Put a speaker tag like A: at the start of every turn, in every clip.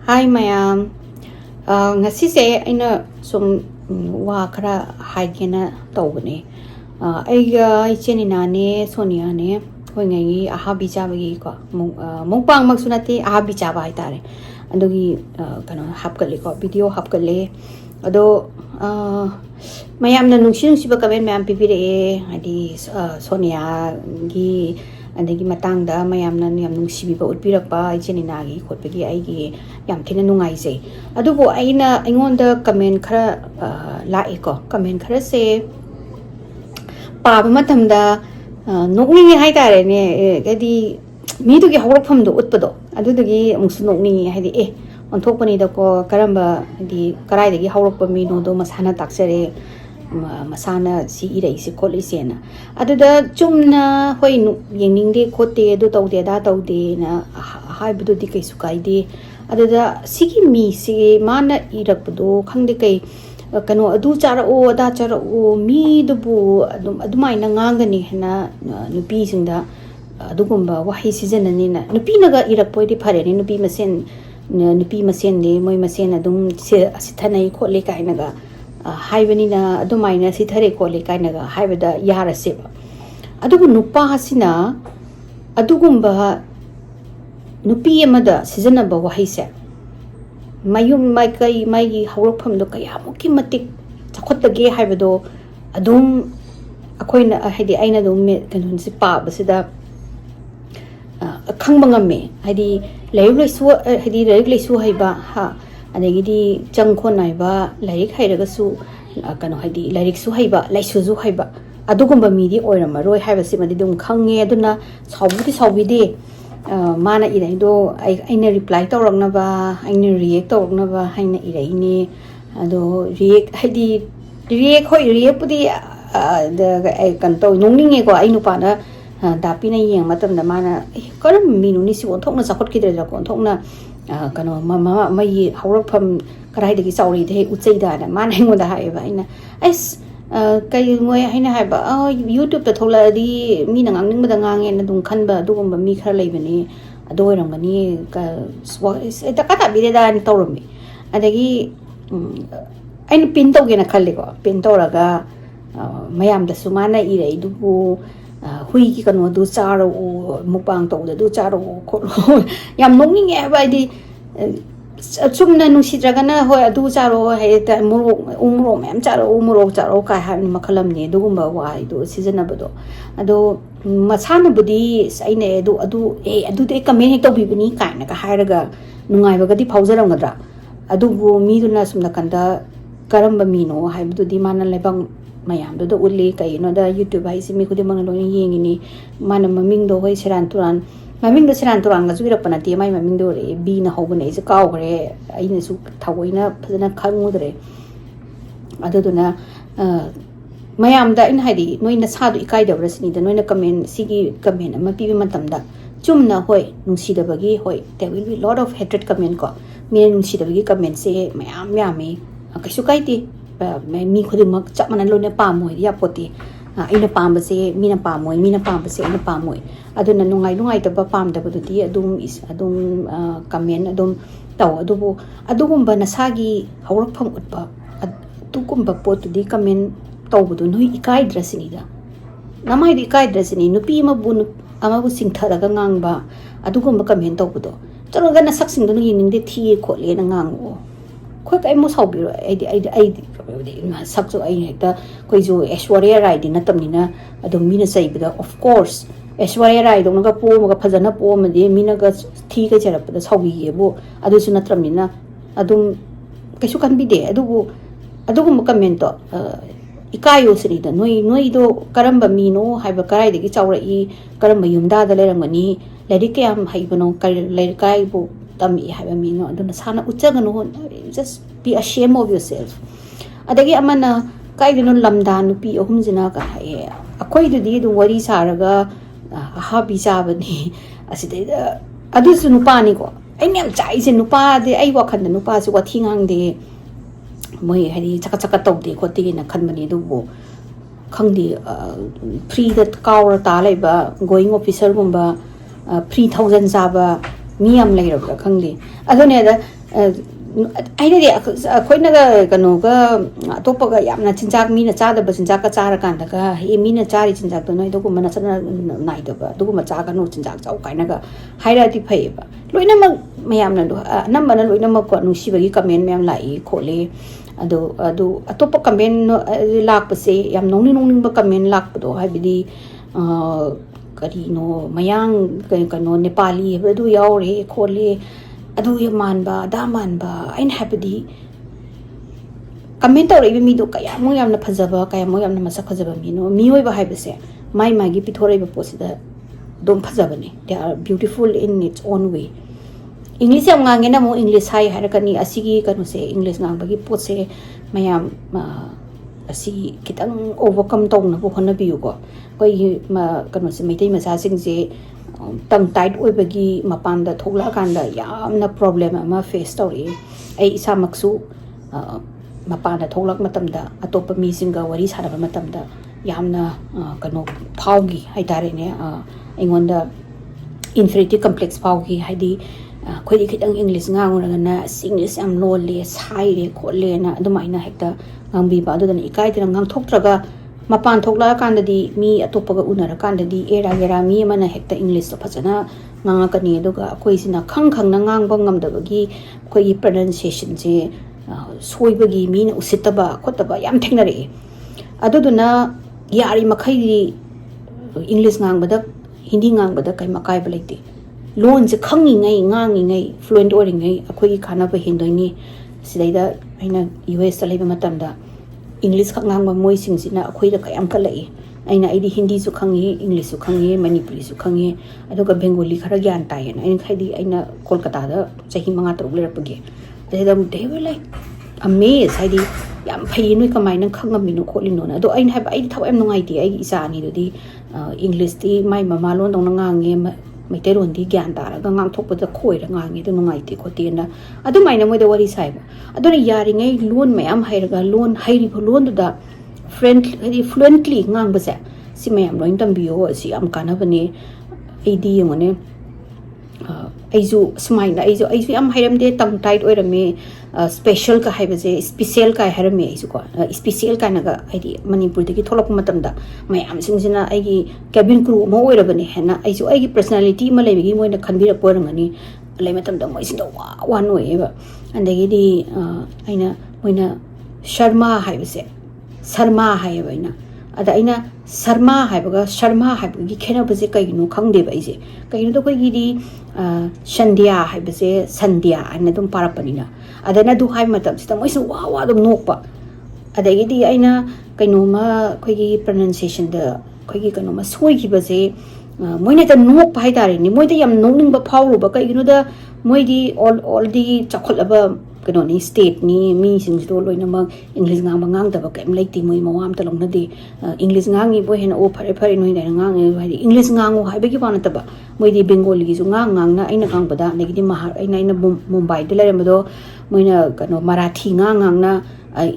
A: Hi mayam. Ngasi se aina sum wa khara haigena tawbane. Aiga ichenina ne Sonia ne hoi ngai ahabi chabagi ko mungpang maksunati ahabi chaba haitare. Adugi kano hapkale ko video hapkale. Ado mayamna nungsiba kamen mayam pipire adi Sonia gi adagi matangda mayamna yam nungsibiba utpirakpa ichenina gi khotpagi aigi yam thina nungaise adubo aina aingonda comment khara lae ko comment khara se paba matamda nokningi haitare ne adi midugi hawrakphamdo utpado adudugi amuksu nokningi haidi onthokpani da ko karamba di karaidagi hawrakpa mino do masana taksare masana si irei si kholi sena aduda chumna hoi yeningde khote adu tawde da tawde na haibudu di kai sukaide aduda sigi mi si mana irakpudo khangde kai kano adu chara o ada chara o mi dubu adumai na ngangani na nupi singda adugumba wahi season ani na nupi naga irakpoi di phare ni nupi masen de moi masen adum se asithanai khole kai naga haibani adumaina sithare kole kainaga haibada yaraseba adugu nupa hasina adugumba nupi amada sijanaba wahise mayum maikai maigi hawrakphamdo kayamuki matik chakhottage haibado adum akoina haidi aina dum kanun si pabasida khangba ngame haidi laisu haiba ha adagidi changkhon naiba lairik hairagasu kano haidi lairik su haiba laisu zu haiba adugumba midi oiramaroi haibasi madi dum khange aduna saubide mana iraido aina reply tawraknaba aina react tawraknaba haina iraini ado react haidi react pudi kanto nongninge ko ainu pana dapina yeng matamda mana karam minuni si onthokna chakhot kidra ko onthokna kano mama mai hawrakpham karaidagi sauri de ucheida na man hengoda haiba ina kai ngoi haina haiba YouTube ta thola di mi na ngangning bada ngange na dung khanba dugumba mi khara leibani adoirangani ka ta kata bide da ni tawrami adagi aina pin tawgena khalle ko pin tawraga mayam da sumana irei dubu hui ki kano du charo mukbang tawda du charo kholo yam nongninge ba di chumna nusidragana hoi adu charo haita umro mem charo kai hani makhalamni dugumba wai do sijanabado ado masana budi saine adu de comment tawbibani kaina ka hairaga nungai bagadi phaujaramgadra adubu miduna sumna kanda karamba mino haibdu di mana lebang mayam do ulli kaino da YouTube haisi mi khudi mangalo yengini mana maming do hoi seran turan maming do seran turan ga zuira panati mai maming do re bi na hobune is kaw gre aina su thawoina phajana khangudre aduduna mayam da in haidi noina sadu ikai dabrasini da noina comment sigi comment ama pibi matamda chumna hoi nungsidabagi hoi there will be lot of hatred comment ko mi nungsidabagi comment se mayam yami kaisu kaiti mi khudimak chapmana lone pamoi ya poti ina pambase mina pambase ina pamoi aduna nungai taba pamdabududi adum comment adum taw adugumba nasagi hawrakpham utpa adugumba potudi comment tawbudu noi ikai drasinida namai di ikai drasini nupi amabu singtharaga ngangba adugumba comment tawbudu chaloga na saksing do yingde thi khole na ngango khoi kai mo saubiro ai sakso ai hekta koi jo Aishwarya Rai di natamnina adum mina saibida of course Aishwarya Rai dong ga po ma ga phajana po ma de mina ga thi ga jarapda saubi yebo adu su natramnina adum kaisu kan bi de adugu comment to ikayo srida noi do karamba mino haiba karai de gi chawra i karamba yumda da lerangani ladik yam haibano kai bu tami haiba mino aduna sana uchagano just be ashamed of yourself adagi amana kaidino lamda nupi ohumjina ka haye akoi dudi du wari saraga habi jabani aside adusu nupani ko ai nem chai se nupa de ai wakhanda nupa su wathingang de moi hari chaka tawde khoti na khanbani dubo khangdi free that kawra ta laiba going officer gumba 3000 jaba mi am lai ra khangdi adone da ꯑꯩꯅꯗꯤ ꯑꯩꯈꯣꯏꯅꯒ ꯀꯩꯅꯣꯒ ꯑꯇꯣꯞꯄꯒ ꯌꯥꯝꯅ ꯆꯤꯟꯖꯥꯛ ꯃꯤꯅ ꯆꯥꯗꯕ ꯆꯤꯟꯖꯥꯛꯀ ꯆꯥꯔꯀꯥꯟꯗꯒ ꯃꯤꯅ ꯆꯥꯔꯤ ꯆꯤꯟꯖꯥꯛꯇꯣ ꯅꯣꯏ ꯑꯗꯨꯒꯨꯝꯕ ꯅꯆꯠꯅ ꯅꯥꯏꯗꯕ ꯑꯗꯨꯒꯨꯝꯕ ꯆꯥꯒꯅꯨ ꯆꯤꯟꯖꯥꯛ ꯆꯥꯎ ꯀꯥꯏꯅꯒ ꯍꯥꯏꯔꯛꯑꯗꯤ ꯐꯩꯌꯦꯕ ꯂꯣꯏꯅꯃꯛ ꯃꯌꯥꯝꯅ ꯑꯅꯝꯕꯅ ꯂꯣꯏꯅꯃꯛꯀꯣ ꯅꯨꯡꯁꯤꯕꯒꯤ ꯀꯃꯦꯟ ꯃꯌꯥꯝ ꯂꯥꯛꯏ ꯈꯣꯠꯂꯤ ꯑꯗꯨ ꯑꯇꯣꯞꯄ ꯀꯃꯦꯟ ꯂꯥꯛꯄꯁꯦ ꯌꯥꯝ ꯅꯣꯛꯅꯤꯡꯕ ꯀꯃꯦꯟ ꯂꯥꯛꯄꯗꯣ ꯍꯥꯏꯕꯗꯤ ꯀꯔꯤꯅꯣ ꯃꯌꯥꯡ ꯀꯩꯅꯣ ꯅꯦꯄꯥꯂꯤ ꯍꯥꯏꯕ ꯑꯗꯨ ꯌꯥꯎꯔꯦ ꯈꯣꯠꯂꯦ ꯑꯗꯨ ꯃꯥꯟꯕ ꯑꯗꯥ ꯃꯥꯟꯕ ꯑꯩꯅ ꯍꯥꯏꯕꯗꯤ ꯀꯃꯦꯟ ꯇꯧꯔꯛꯏꯕ ꯃꯤꯗꯣ ꯀꯌꯥꯃꯨꯛ ꯌꯥꯝꯅ ꯐꯖꯕ ꯀꯌꯥꯃꯨꯛ ꯌꯥꯝꯅ ꯃꯁꯛ ꯐꯖꯕ ꯃꯤꯅꯣ ꯃꯤꯑꯣꯏꯕ ꯍꯥꯏꯕꯁꯦ ꯃꯥꯒꯤ ꯄꯤꯊꯣꯔꯛꯏꯕ ꯄꯣꯠꯁꯤꯗ ꯑꯗꯨꯝ ꯐꯖꯕꯅꯦ they are beautiful in its own way English ꯌꯥꯝ ꯉꯥꯡꯉꯦꯅ ꯑꯃꯨꯛ ꯏꯪꯂꯤꯁ ꯍꯥꯏ ꯍꯥꯏꯔꯛꯀꯅꯤ ꯑꯁꯤꯒꯤ ꯀꯩꯅꯣꯁꯦ ꯏꯪꯂꯤꯁ ꯉꯥꯡꯕꯒꯤ ꯄꯣꯠꯁꯦ ꯃꯌꯥꯝ ꯑꯁꯤ ꯈꯤꯇꯪ ꯑꯣꯚꯔꯀꯝ ꯇꯧꯅꯕ ꯍꯣꯠꯅꯕꯤꯌꯨꯀꯣ ꯑꯩꯈꯣꯏꯒꯤ ꯀꯩꯅꯣꯁꯦ ꯃꯩꯇꯩ ꯃꯆꯥꯁꯤꯡꯁꯦ ꯇꯪ ꯇꯥꯏꯠ ꯑꯣꯏꯕꯒꯤ ꯃꯄꯥꯟꯗ ꯊꯣꯛꯂꯛꯑꯀꯥꯟꯗ ꯌꯥꯝꯅ ꯄ꯭ꯔꯣꯕ꯭ꯂꯦꯝ ꯑꯃ ꯐꯦꯁ ꯇꯧꯔꯛꯏ ꯑꯩ ꯏꯁꯥꯃꯛꯁꯨ ꯃꯄꯥꯟꯗ ꯊꯣꯛꯂꯛ ꯃꯇꯝꯗ ꯑꯇꯣꯞꯄ ꯃꯤꯁꯤꯡꯒ ꯋꯥꯔꯤ ꯁꯥꯟꯅꯕ ꯃꯇꯝꯗ ꯌꯥꯝꯅ ꯀꯩꯅꯣ ꯐꯥꯎꯈꯤ ꯍꯥꯏꯇꯥꯔꯦꯅꯦ ꯑꯩꯉꯣꯟꯗ ꯏꯟꯐꯦꯔꯤꯇꯤ ꯀꯝꯄ꯭ꯂꯦꯛꯁ ꯐꯥꯎꯈꯤ ꯍꯥꯏꯗꯤ ꯑꯩꯈꯣꯏꯗꯤ ꯈꯤꯇꯪ ꯏꯪꯂꯤꯁ ꯉꯥꯡꯉꯨꯔꯒꯅ ꯏꯪꯂꯤꯁ ꯌꯥꯝ ꯂꯣꯜꯂꯦ ꯁꯥꯏꯔꯦ ꯈꯣꯠꯂꯦꯅ ꯑꯗꯨꯃꯥꯏꯅ ꯍꯦꯛꯇ ꯉꯥꯡꯕꯤꯕ ꯑꯗꯨꯗꯅ ꯏꯀꯥꯏꯗꯅ ꯉꯥꯡꯊꯣꯛꯇ꯭ꯔꯒ ꯃꯄꯥꯟ ꯊꯣꯛꯂꯛꯑꯀꯥꯟꯗꯗꯤ ꯃꯤ ꯑꯇꯣꯞꯄꯒ ꯎꯅꯔꯀꯥꯟꯗꯗꯤ ꯑꯦꯔꯥ ꯃꯤ ꯑꯃꯅ ꯍꯦꯛꯇ ꯏꯪꯂꯤꯁꯇꯣ ꯐꯖꯅ ꯉꯥꯡꯉꯛꯀꯅꯤ ꯑꯗꯨꯒ ꯑꯩꯈꯣꯏꯁꯤꯅ ꯈꯪꯅ ꯉꯥꯡꯕ ꯉꯝꯗꯕꯒꯤ ꯑꯩꯈꯣꯏꯒꯤ ꯄ꯭ꯔꯅꯟꯁꯤꯌꯦꯁꯟꯁꯦ ꯁꯣꯏꯕꯒꯤ ꯃꯤꯅ ꯎꯁꯤꯠꯇꯕ ꯈꯣꯠꯇꯕ ꯌꯥꯝ ꯊꯦꯡꯅꯔꯛꯑꯦ ꯑꯗꯨꯗꯨꯅ ꯌꯥꯔꯤꯃꯈꯩꯗꯤ ꯏꯪꯂꯤꯁ ꯉꯥꯡꯕꯗ ꯍꯤꯟꯗꯤ ꯉꯥꯡꯕꯗ ꯀꯩꯝ ꯑꯀꯥꯏꯕ ꯂꯩꯇꯦ ꯂꯣꯟꯁꯦ ꯈꯪꯉꯤꯉꯩ ꯉꯥꯡꯉꯤꯉꯩ ꯐ꯭ꯂꯨꯋꯦꯟꯠ ꯑꯣꯏꯔꯤꯉꯩ ꯑꯩꯈꯣꯏꯒꯤ ꯀꯥꯟꯅꯕ ꯍꯦꯟꯗꯣꯏꯅꯤ ꯁꯤꯗꯩꯗ ꯑꯩꯅ US ꯂꯩꯕ ꯃꯇꯝꯗ ꯏꯪꯂꯤꯁ ꯈꯛ ꯉꯥꯡꯕ ꯃꯣꯏꯁꯤꯡꯁꯤꯅ ꯑꯩꯈꯣꯏꯗ ꯀꯌꯥꯝ ꯀꯜꯂꯛꯏ ꯑꯩꯗꯤ ꯍꯤꯟꯗꯤꯁꯨ ꯈꯪꯉꯤ ꯏꯪꯂꯤꯁꯁꯨ ꯈꯪꯉꯤ ꯃꯅꯤꯄꯨꯔꯤꯁꯨ ꯈꯪꯉꯤ ꯑꯗꯨꯒ ꯕꯦꯡꯒꯣꯂꯤ ꯈꯔ ꯒ꯭ꯌꯥꯟ ꯇꯥꯏꯌꯦꯅ ꯑꯩꯅ ꯀꯣꯜꯀꯇꯥꯗ ꯆꯍꯤ 5-6 ꯂꯩꯔꯛꯄꯒꯤ ꯑꯗꯨꯗ ꯗꯦꯕ ꯂꯩ ꯑꯃꯦꯖ ꯍꯥꯏꯗꯤ ꯌꯥꯝ ꯐꯩ ꯅꯣꯏ ꯀꯃꯥꯏꯅ ꯈꯪꯉꯝꯃꯤꯅꯣ ꯈꯣꯠꯂꯤꯅꯣꯅ ꯑꯗꯣ ꯑꯩꯅ ꯍꯥꯏꯕ ꯑꯩꯗꯤ ꯊꯕꯛ ꯌꯥꯝ ꯅꯨꯡꯉꯥꯏꯇꯦ ꯑꯩꯒꯤ ꯏꯆꯥ ꯑꯅꯤꯗꯨꯗꯤ ꯏꯪꯂꯤꯁꯇꯤ ꯃꯥꯏ ꯃꯃꯥꯂꯣꯟꯗꯧꯅ ꯉꯥꯡꯉꯦ ꯃꯩꯇꯩꯔꯣꯟꯗꯤ ꯒ꯭ꯌꯥꯟ ꯇꯥꯔꯒ ꯉꯥꯡꯊꯣꯛꯄꯗ ꯈꯣꯏꯔ ꯉꯥꯡꯉꯦ ꯑꯗꯨ ꯅꯨꯡꯉꯥꯏꯇꯦ ꯈꯣꯠꯇꯦꯅ ꯑꯗꯨꯃꯥꯏꯅ ꯃꯣꯏꯗ ꯋꯥꯔꯤ ꯁꯥꯏꯕ ꯑꯗꯨꯅ ꯌꯥꯔꯤꯉꯩ ꯂꯣꯟ ꯃꯌꯥꯝ ꯍꯩꯔꯒ ꯍꯩꯔꯤꯕ ꯂꯣꯟꯗꯨꯗ ꯍꯥꯏꯗꯤ ꯐ꯭ꯂꯨꯋꯦꯟꯠꯂꯤ ꯉꯥꯡꯕꯁꯦ ꯁꯤ ꯃꯌꯥꯝ ꯂꯣꯏꯅ ꯇꯝꯕꯤꯌꯣ ꯁꯤ ꯌꯥꯝ ꯀꯥꯟꯅꯕꯅꯦ ꯑꯩꯗꯤ ꯌꯦꯡꯉꯣꯅꯦ ꯑꯩꯁꯨ ꯁꯨꯃꯥꯏꯅ ꯑꯩꯁꯨ ꯌꯥꯝ ꯍꯩꯔꯝꯗꯦ ꯇꯪ ꯇꯥꯏꯠ ꯑꯣꯏꯔꯝꯃꯦ ꯁ꯭ꯄꯦꯁꯦꯜꯒ ꯍꯥꯏꯕꯁꯦ ꯁ꯭ꯄꯤꯁꯦꯜ ꯀꯥꯏ ꯍꯥꯏꯔꯝꯃꯦ ꯑꯩꯁꯨꯀꯣ ꯁ꯭ꯄꯤꯁꯦꯜ ꯀꯥꯏꯅꯒ ꯍꯥꯏꯗꯤ ꯃꯅꯤꯄꯨꯔꯗꯒꯤ ꯊꯣꯛꯂꯛꯄ ꯃꯇꯝꯗ ꯃꯌꯥꯝꯁꯤꯡꯁꯤ나 ꯑꯩꯒꯤ ꯀꯦꯕꯤꯟ ꯀ꯭ꯔꯨ ꯑꯃ ꯑꯣꯏꯔꯕꯅꯦ ꯍꯥꯏꯅ ꯑꯩꯁꯨ ꯑꯩꯒꯤ ꯄꯔꯁꯣꯅꯦꯂꯤꯇꯤ ꯑꯃ ꯂꯩꯕꯒꯤ ꯃꯣꯏꯅ ꯈꯟꯕꯤꯔꯛꯄ ꯑꯣꯏꯔꯝꯒꯅꯤ ꯂꯩ ꯃꯇꯝꯗ ꯃꯣꯏꯁꯤꯡꯗ ꯋꯥꯟ ꯑꯣꯏꯌꯦꯕ ꯑꯗꯒꯤꯗꯤ ꯑꯩꯅ ꯃꯣꯏꯅ ꯁꯔꯃꯥ ꯍꯥꯏꯕꯁꯦ ꯁꯔꯃꯥ ꯍꯥꯏꯌꯦꯕ ꯑꯗ ꯑꯩꯅ ꯁꯔꯃꯥ ꯍꯥꯏꯕꯒ ꯁꯔꯃꯥ ꯍꯥꯏꯕꯒꯤ ꯈꯦꯠꯅꯕꯁꯦ ꯀꯩꯒꯤꯅೋ ꯈꯪꯗꯦꯕ ꯑꯩꯁꯦ ꯀꯩꯒꯤꯅꯣꯗ ꯑꯩꯈꯣꯏꯒꯤꯗꯤ ꯁꯟꯙ꯭ꯌꯥ ꯍꯥꯏꯕꯁꯦ ꯁꯟꯙ꯭ꯌꯥ ꯍꯥꯏꯅ ꯑꯗꯨꯝ ꯄꯥꯔꯛꯄꯅꯤꯅ ꯑꯗꯩꯅ ꯑꯗꯨ ꯍꯥꯏꯕ ꯃꯇꯝꯁꯤꯗ ꯃꯣꯏꯁꯨ ꯋꯥ ꯑꯗꯨꯝ ꯅꯣꯛꯄ ꯑꯗꯒꯤꯗꯤ ꯑꯩꯅ ꯀꯩꯅꯣꯝꯃ ꯑꯩꯈꯣꯏꯒꯤ ꯄ꯭ꯔꯅꯟꯁꯤꯌꯦꯁꯟꯗ ꯑꯩꯈꯣꯏꯒꯤ ꯀꯩꯅꯣꯝꯃ ꯁꯣꯏꯈꯤꯕꯁꯦ ꯃꯣꯏꯅ ꯍꯦꯛꯇ ꯅꯣꯛꯄ ꯍꯥꯏꯇꯥꯔꯦꯅꯦ ꯃꯣꯏꯗ ꯌꯥꯝ ꯅꯣꯛꯅꯤꯡꯕ ꯐꯥꯎꯔꯨꯕ ꯀꯩꯒꯤꯅꯣꯗ ꯃꯣꯏꯗꯤ ꯑꯣꯜꯗꯤ ꯆꯥꯎꯈꯠꯂꯕ ꯀꯩꯅꯣꯅꯤ ꯁ꯭ꯇꯦꯠꯅꯤ ꯃꯤꯁꯤꯡꯁꯤꯗꯣ ꯂꯣꯏꯅꯃꯛ ꯏꯪꯂꯤꯁ ꯉꯥꯡꯕ ꯉꯥꯡꯗꯕ ꯀꯩꯝ ꯂꯩꯇꯦ ꯃꯣꯏ ꯃꯋꯥ ꯑꯝꯇ ꯂꯧꯅꯗꯦ ꯏꯪꯂꯤꯁ ꯉꯥꯡꯉꯤꯕꯣ ꯍꯦꯟꯅ ꯐꯔꯦ ꯅꯣꯏꯗ ꯉꯥꯡꯉꯦ ꯍꯥꯏꯗꯤ ꯏꯪꯂꯤꯁ ꯉꯥꯡꯉꯨ ꯍꯥꯏꯕꯒꯤ ꯋꯥ ꯅꯠꯇꯕ ꯃꯣꯏꯗꯤ ꯕꯦꯡꯒꯣꯂꯤꯒꯤꯁꯨ ꯉꯥꯡꯅ ꯑꯩꯅ ꯉꯥꯡꯕꯗ ꯑꯗꯒꯤꯗꯤ ꯑꯩꯅ ꯃꯨꯝꯕꯥꯏꯗ ꯂꯩꯔꯝꯕꯗꯣ ꯃꯣꯏꯅ ꯀꯩꯅꯣ ꯃꯔꯥꯊꯤ ꯉꯥꯡꯅ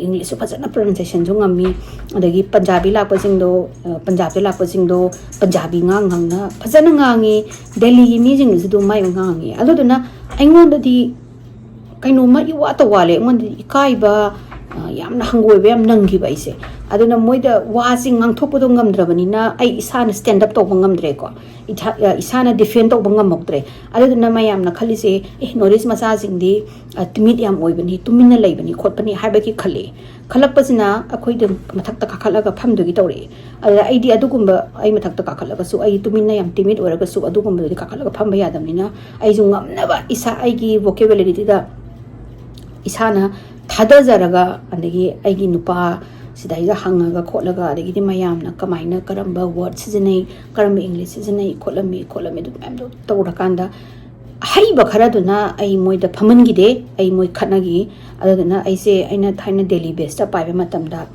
A: ꯏꯪꯂꯤꯁꯁꯨ ꯐꯖꯅ ꯄ꯭ꯔꯣꯅꯟꯁꯤꯌꯦꯁꯟꯁꯨ ꯉꯝꯃꯤ ꯑꯗꯒꯤ ꯄꯟꯖꯥꯕꯤ ꯂꯥꯛꯄꯁꯤꯡꯗꯣ ꯄꯟꯖꯥꯕꯇ ꯂꯥꯛꯄꯁꯤꯡꯗꯣ ꯄꯟꯖꯥꯕꯤ ꯉꯥꯡꯅ ꯐꯖꯅ ꯉꯥꯡꯉꯤ ꯗꯦꯜꯂꯤꯒꯤ ꯃꯤꯁꯤꯡꯗꯨꯁꯨ ꯑꯗꯨꯝ ꯉꯥꯡꯉꯤ ꯑꯗꯨꯗꯨꯅ ꯑꯩꯉꯣꯟꯗꯗꯤ ꯀꯩꯅꯣꯝꯃ ꯏꯋꯥꯠꯇ ꯋꯥꯠꯂꯦ ꯑꯩꯉꯣꯟꯗꯗꯤ ꯏꯀꯥꯏꯕ ꯌꯥꯝꯅ ꯍꯪꯒꯣꯏꯕ ꯌꯥꯝ ꯅꯪꯈꯤꯕ ꯑꯩꯁꯦ ꯑꯗꯨꯅ ꯃꯣꯏꯗ ꯋꯥꯁꯤ ꯉꯥꯡꯊꯣꯛꯄꯗꯣ ꯉꯝꯗ꯭ꯔꯕꯅꯤꯅ ꯑꯩ ꯏꯁꯥꯅ ꯁ꯭ꯇꯦꯟꯗ ꯑꯞ ꯇꯧꯕ ꯉꯝꯗ꯭ꯔꯦꯀꯣ ꯏꯁꯥꯅ ꯗꯤꯐꯦꯟ ꯇꯧꯕ ꯉꯝꯃꯛꯇ꯭ꯔꯦ ꯑꯗꯨꯗꯨꯅ ꯃꯌꯥꯝꯅ ꯈꯜꯂꯤꯁꯦ ꯅꯣꯔꯠ ꯏꯁ ꯃꯆꯥꯁꯤꯡꯗꯤ ꯇꯤꯃꯤꯠ ꯌꯥꯝ ꯑꯣꯏꯕꯅꯤ ꯇꯨꯃꯤꯟꯅ ꯂꯩꯕꯅꯤ ꯈꯣꯠꯄꯅꯤ ꯍꯥꯏꯕꯒꯤ ꯈꯜꯂꯛꯄꯁꯤꯅ ꯑꯩꯈꯣꯏꯗ ꯃꯊꯛꯇ ꯀꯥꯈꯠꯂꯒ ꯐꯝꯗꯨꯒꯤ ꯇꯧꯔꯛꯑꯦ ꯑꯗꯨꯗ ꯑꯩꯗꯤ ꯑꯗꯨꯒꯨꯝꯕ ꯑꯩ ꯃꯊꯛꯇ ꯀꯥꯈꯠꯂꯒꯁꯨ ꯑꯩ ꯇꯨꯃꯤꯟꯅ ꯌꯥꯝ ꯇꯤꯃꯤꯠ ꯑꯣꯏꯔꯒꯁꯨ ꯑꯗꯨꯒꯨꯝꯕꯗꯨꯗꯤ ꯀꯥꯈꯠꯂꯒ ꯐꯝꯕ ꯌꯥꯗꯕꯅꯤ나 ꯑꯩꯁꯨ ꯉꯝꯅꯕ ꯑꯩꯒꯤ vocabularyꯗ 이사나 다더자라가 아니기 아기 누파 시다이가 항아가 콜라가 아니기 마야암나 까마이나 까람바 워드 시즈네이 까람바 잉글리시 시즈네이 콜라미도 맘도 떠오라간다 하이바 카라도나 아이 모이다 파문기데 아이 모이 칸나기 아더나 아이세 아이나 타이나 델리 베스타 파이베 마탐다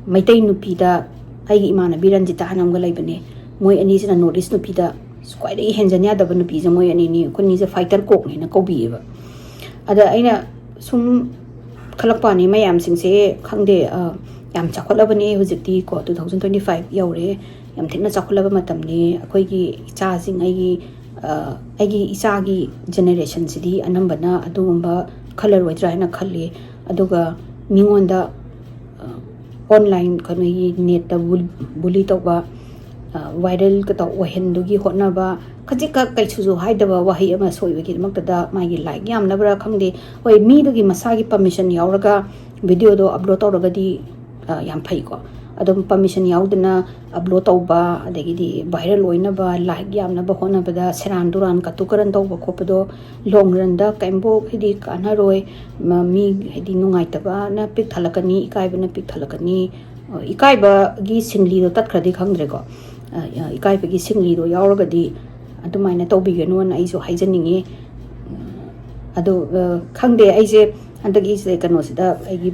A: 마이테이 누피다 아이기 이마나 비란지타 하남가 라이베네 모이 아니시나 노티스 누피다 스kwa이데이 헨자냐다바 누피자 모이 아니니 코니제 파이터 kokne나 kobieba ada aina sum khalakpani mayamsingse khangde yam chakholaबनी hujikti ko 2025 yaure yam thikna chakholaba matamni akoigi icha sing aigi icha gi generation sidi anambana adugumba ꯈꯜꯂꯔꯣꯏꯗ꯭ꯔꯥ ꯍꯥꯏꯅ ꯈꯜꯂꯤ ꯑꯗꯨꯒ ꯃꯤꯉꯣꯟꯗ ꯑꯣꯟꯂꯥꯏꯟ ꯀꯩꯅꯣꯒꯤ ꯅꯦꯠꯇ ꯕꯨꯂꯤ ꯇꯧꯕ ꯚꯥꯏꯔꯦꯜ ꯑꯣꯏꯍꯟꯗꯨꯒꯤ ꯍꯣꯠꯅꯕ ꯈꯖꯤꯛꯈꯛ ꯀꯩꯁꯨ ꯍꯥꯏꯗꯕ ꯋꯥꯍꯩ ꯑꯃ ꯁꯣꯏꯕꯒꯤꯗꯃꯛꯇꯗ ꯃꯥꯒꯤ ꯂꯥꯏꯛ ꯌꯥꯝꯅꯕ꯭ꯔꯥ ꯈꯪꯗꯦ ꯍꯣꯏ ꯃꯤꯗꯨꯒꯤ ꯃꯁꯥꯒꯤ ꯄꯔꯃꯤꯁꯟ ꯌꯥꯎꯔꯒ ꯚꯤꯗꯤꯑꯣꯗꯣ ꯑꯞꯂꯣꯗ ꯇꯧꯔꯒꯗꯤ ꯌꯥꯝ ꯐꯩꯀꯣ ꯑꯗꯨꯝ ꯄꯔꯃꯤꯁꯟ ꯌꯥꯎꯗꯅ ꯑꯞꯂꯣꯗ ꯇꯧꯕ ꯑꯗꯒꯤꯗꯤ ꯚꯥꯏꯔꯦꯜ ꯑꯣꯏꯅꯕ ꯂꯥꯏꯛ ꯌꯥꯝꯅꯕ ꯍꯣꯠꯅꯕꯗ ꯁꯦꯔꯥꯟ ꯇꯨꯔꯥꯟ ꯀꯇꯨ ꯀꯔꯟ ꯇꯧꯕ ꯈꯣꯠꯄꯗꯣ ꯂꯣꯡ ꯔꯟꯗ ꯀꯩꯝꯐꯥꯎ ꯍꯥꯏꯗꯤ ꯀꯥꯟꯅꯔꯣꯏ ꯃꯤ ꯍꯥꯏꯗꯤ ꯅꯨꯡꯉꯥꯏꯇꯕꯅ ꯄꯤꯛ ꯊꯜꯂꯛꯀꯅꯤ ꯏꯀꯥꯏꯕꯅ ꯄꯤꯛ ꯊꯜꯂꯛꯀꯅꯤ ꯏꯀꯥꯏꯕꯒꯤ ꯁꯤꯡꯂꯤꯗꯣ ꯇꯠꯈ꯭ꯔꯗꯤ ꯈꯪꯗ꯭ꯔꯦꯀꯣ ꯏꯀꯥꯏꯕꯒꯤ ꯁꯤꯡꯂꯤꯗꯣ ꯌꯥꯎꯔꯒꯗꯤ ꯑꯗꯨꯃꯥꯏꯅ ꯇꯧꯕꯤꯒꯅꯨꯅ ꯑꯩꯁꯨ ꯍꯥꯏꯖꯅꯤꯡꯉꯤ ꯑꯗꯣ ꯈꯪꯗꯦ ꯑꯩꯁꯦ ꯍꯟꯗꯛꯀꯤꯁꯦ ꯀꯩꯅꯣꯁꯤꯗ ꯑꯩꯒꯤ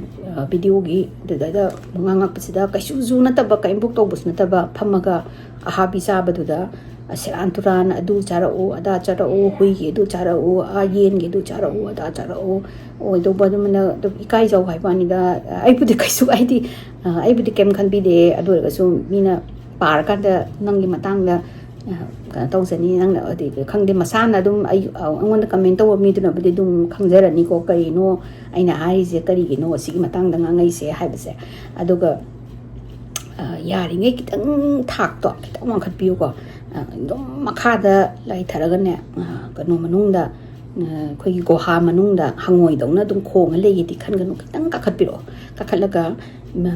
A: ꯚꯤꯗꯤꯑꯣꯒꯤ ꯑꯗꯨꯗ ꯉꯥꯡꯉꯛꯄꯁꯤꯗ ꯀꯩꯁꯨꯁꯨ ꯅꯠꯇꯕ ꯀꯔꯤꯝꯐꯥꯎ ꯇꯧꯕꯁꯨ ꯅꯠꯇꯕ ꯐꯝꯃꯒ ꯑꯍꯥꯕꯤ ꯆꯥꯕꯗꯨꯗ ꯁꯦꯔꯥꯟ ꯇꯨꯔꯥꯟ ꯑꯗꯨ ꯆꯥꯔꯛꯎ ꯑꯗꯥ ꯆꯥꯔꯛꯎ ꯍꯨꯏꯒꯤ ꯑꯗꯨ ꯆꯥꯔꯛꯎ ꯌꯦꯟꯒꯤ ꯑꯗꯨ ꯆꯥꯔꯛꯎ ꯑꯗꯥ ꯆꯥꯔꯛꯎ ꯑꯣꯏꯗꯧꯕ ꯑꯗꯨꯃꯥꯏꯅ ꯑꯗꯨꯝ ꯏꯀꯥꯏꯖꯧ ꯍꯥꯏꯕꯅꯤꯗ ꯑꯩꯕꯨꯗꯤ ꯀꯩꯁꯨ ꯑꯩꯕꯨꯗꯤ ꯀꯩꯝ ꯈꯟꯕꯤꯗꯦ ꯑꯗꯨ ꯑꯣꯏꯔꯒꯁꯨ ꯃꯤꯅ ꯄꯥꯔꯀꯥꯟꯗ ꯅꯪꯒꯤ ꯃꯇꯥꯡꯗ ꯀꯩꯅꯣ ꯇꯧꯖꯅꯤ ꯅꯪꯅ ꯈꯪꯗꯦ ꯃꯁꯥꯅ ꯑꯗꯨꯝ ꯑꯩꯉꯣꯟꯗ ꯀꯃꯦꯟ ꯇꯧꯕ ꯃꯤꯗꯨꯅꯕꯨꯗꯤ ꯑꯗꯨꯝ ꯈꯪꯖꯔꯅꯤꯀꯣ ꯀꯔꯤꯅೋ ꯑꯩꯅ ꯍꯥꯏꯔꯤꯁꯦ ꯀꯔꯤꯒꯤꯅꯣ ꯁꯤꯒꯤ ꯃꯇꯥꯡꯗ ꯉꯥꯡꯉꯩꯁꯦ ꯍꯥꯏꯕꯁꯦ ꯑꯗꯨꯒ ꯌꯥꯔꯤꯉꯩ khitang ꯊꯥꯛꯇꯣ khitang ꯋꯥꯡꯈꯠꯄꯤꯌꯨꯀꯣ ꯑꯗꯨꯝ ꯃꯈꯥꯗ ꯂꯩꯊꯔꯒꯅꯦ ꯀꯩꯅꯣ ꯃꯅꯨꯡꯗ ꯑꯩꯈꯣꯏꯒꯤ ꯒꯣꯍꯥ ꯃꯅꯨꯡꯗ ꯍꯪꯉꯣꯏꯗꯧꯅ ꯑꯗꯨꯝ ꯈꯣꯡꯉ ꯂꯩꯒꯦꯗꯤ ꯈꯟꯒꯅꯨ khitang ꯀꯥꯈꯠꯄꯤꯔꯛꯑꯣ ꯀꯥꯈꯠꯂꯒ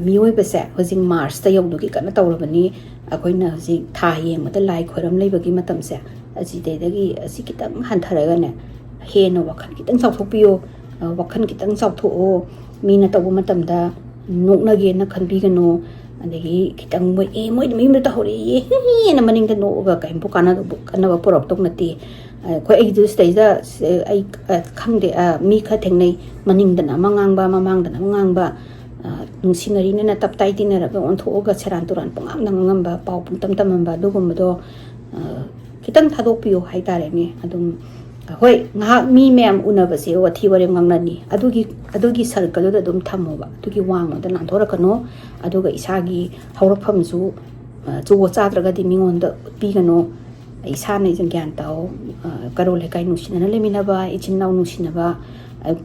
A: ꯃꯤꯑꯣꯏꯕꯁꯦ ꯍꯧꯖꯤꯛ ꯃꯥꯔꯁꯇ ꯌꯧꯗꯨꯒꯤ ꯀꯟꯅ ꯇꯧꯔꯕꯅꯤ ꯑꯩꯈꯣꯏꯅ ꯍꯧꯖꯤꯛ ꯊꯥ ꯌꯦꯡꯕꯗ ꯂꯥꯏ ꯈꯣꯏꯔꯝ ꯂꯩꯕꯒꯤ ꯃꯇꯝꯁꯦ ꯑꯁꯤꯗꯒꯤ ꯑꯁꯤ khitang ꯍꯟꯊꯔꯒꯅꯦ ꯍꯦꯟꯅ ꯋꯥꯈꯜ khitang ꯆꯥꯎꯊꯣꯛꯄꯤꯌꯣ ꯋꯥꯈꯜ khitang ꯆꯥꯎꯊꯣꯛꯑꯣ ꯃꯤꯅ ꯇꯧꯕ ꯃꯇꯝꯗ ꯅꯣꯛꯅꯒꯦꯅ ꯈꯟꯕꯤꯒꯅꯨ ꯑꯗꯒꯤ khitang ꯃꯣꯏꯗꯤ ꯃꯌꯨꯝꯗ ꯇꯧꯍꯧꯔꯛꯑꯦ ꯍꯦꯟꯅ ꯃꯅꯤꯡꯗ ꯅꯣꯛꯑꯒ ꯀꯔꯤꯝꯐꯥꯎ ꯀꯥꯟꯅꯕ ꯄꯨꯔꯛꯇꯧ ꯅꯠꯇꯦ ꯑꯩꯈꯣꯏ ꯑꯩꯒꯤꯗꯨ ꯁꯤꯗꯩꯗ ꯑꯩ ꯈꯪꯗꯦ ꯃꯤ ꯈꯔ ꯊꯦꯡꯅꯩ ꯃꯅꯤꯡꯗꯅ ꯑꯃ ꯉꯥꯡꯕ ꯃꯃꯥꯡꯗꯅ ꯑꯃ ꯉꯥꯡꯕ ꯅꯨꯡꯁꯤꯅꯔꯤꯅꯦꯅ ꯇꯞꯇꯥꯏ ꯇꯤꯟꯅꯔꯒ ꯑꯣꯟꯊꯣꯛꯑꯒ ꯁꯦꯔꯥꯟ ꯇꯨꯔꯥꯟ ꯄꯪꯉꯥꯡꯗ ꯉꯥꯡꯉꯝꯕ ꯄꯥꯎ ꯄꯨꯡꯇꯝ ꯇꯝꯃꯝꯕ ꯑꯗꯨꯒꯨꯝꯕꯗꯣ khitang ꯊꯥꯗꯣꯛꯄꯤꯌꯣ ꯍꯥꯏꯇꯥꯔꯦꯅꯦ ꯑꯗꯨꯝ ꯍꯣꯏ ꯉꯥꯏꯍꯥꯛ ꯃꯤ ꯃꯌꯥꯝ ꯎꯅꯕꯁꯦ ꯋꯥꯊꯤ ꯋꯥꯔꯦꯝ ꯉꯥꯡꯅꯅꯤ ꯑꯗꯨꯒꯤ ꯁꯔꯀꯜꯗꯨꯗ ꯑꯗꯨꯝ ꯊꯝꯃꯣꯕ ꯑꯗꯨꯒꯤ ꯋꯥꯡꯃꯗ ꯅꯥꯟꯊꯣꯔꯛꯀꯅꯣ ꯑꯗꯨꯒ ꯏꯁꯥꯒꯤ ꯍꯧꯔꯛꯐꯝꯁꯨ ꯖꯨꯒꯣꯠ ꯆꯥꯗ꯭ꯔꯒꯗꯤ ꯃꯤꯉꯣꯟꯗ ꯎꯠꯄꯤꯒꯅꯣ ꯏꯁꯥꯅ ꯒ꯭ꯌꯥꯟ ꯇꯥꯎ ꯀꯔꯣꯜ ꯂꯩꯀꯥꯏ ꯅꯨꯡꯁꯤꯅꯅ ꯂꯩꯃꯤꯟꯅꯕ ꯏꯆꯤꯟ ꯏꯅꯥꯎ ꯅꯨꯡꯁꯤꯅꯕ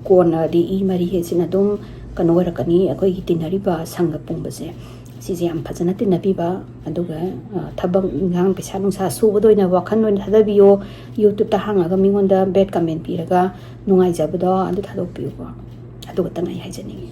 A: ꯀꯣꯟꯅꯗꯤ ꯏ ꯃꯔꯤ ꯍꯥꯏꯁꯤꯅ ꯑꯗꯨꯝ ꯀꯩꯅꯣ ꯑꯣꯏꯔꯛꯀꯅꯤ ꯑꯩꯈꯣꯏꯒꯤ ꯇꯤꯟꯅꯔꯤꯕ ꯁꯪꯒ ꯄꯨꯡꯕꯁꯦ ꯁꯤꯁꯦ ꯌꯥꯝ ꯐꯖꯅ ꯇꯤꯟꯅꯕꯤꯕ ꯑꯗꯨꯒ ꯊꯕꯛ ꯏꯟꯈꯥꯡ ꯄꯩꯁꯥ ꯅꯨꯡꯁꯥ ꯁꯨꯕꯗ ꯑꯣꯏꯅ ꯋꯥꯈꯜ ꯑꯣꯏꯅ ꯊꯥꯗꯕꯤꯌꯣ ꯌꯨꯇ꯭ꯌꯨꯕꯇ ꯍꯥꯡꯉꯒ ꯃꯤꯉꯣꯟꯗ ꯕꯦꯗ ꯀꯃꯦꯟ ꯄꯤꯔꯒ ꯅꯨꯡꯉꯥꯏꯖꯕꯗꯣ ꯑꯗꯨ ꯊꯥꯗꯣꯛꯄꯤꯌꯨꯀꯣ ꯑꯗꯨ ꯈꯛꯇꯪ ꯑꯩ ꯍꯥꯏꯖꯅꯤꯡꯉꯤ